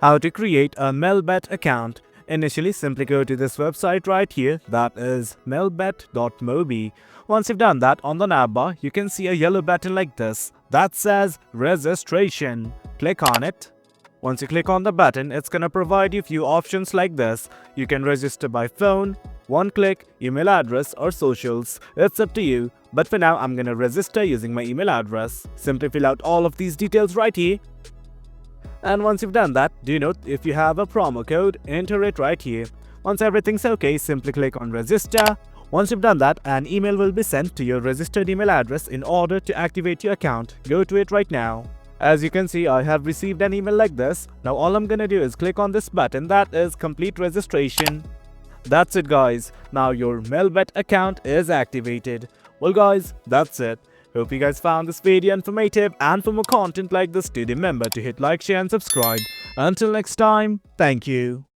How to create a Melbet account. Initially, simply go to this website right here, that is melbet.mobi. Once you've done that, on the navbar, you can see a yellow button like this that says registration. Click on it. Once you click on the button, it's gonna provide you few options like this. You can register by phone, one click, email address or socials. It's up to you. But for now, I'm gonna register using my email address. Simply fill out all of these details right here. And once you've done that, do note if you have a promo code, enter it right here. Once everything's okay, simply click on register. Once you've done that, an email will be sent to your registered email address in order to activate your account. Go to it right now. As you can see, I have received an email like this. Now all I'm gonna do is click on this button that is complete registration. That's it guys, now your Melbet account is activated. Well guys, that's it. Hope you guys found this video informative, and for more content like this, do remember to hit like, share and subscribe. Until next time, thank you.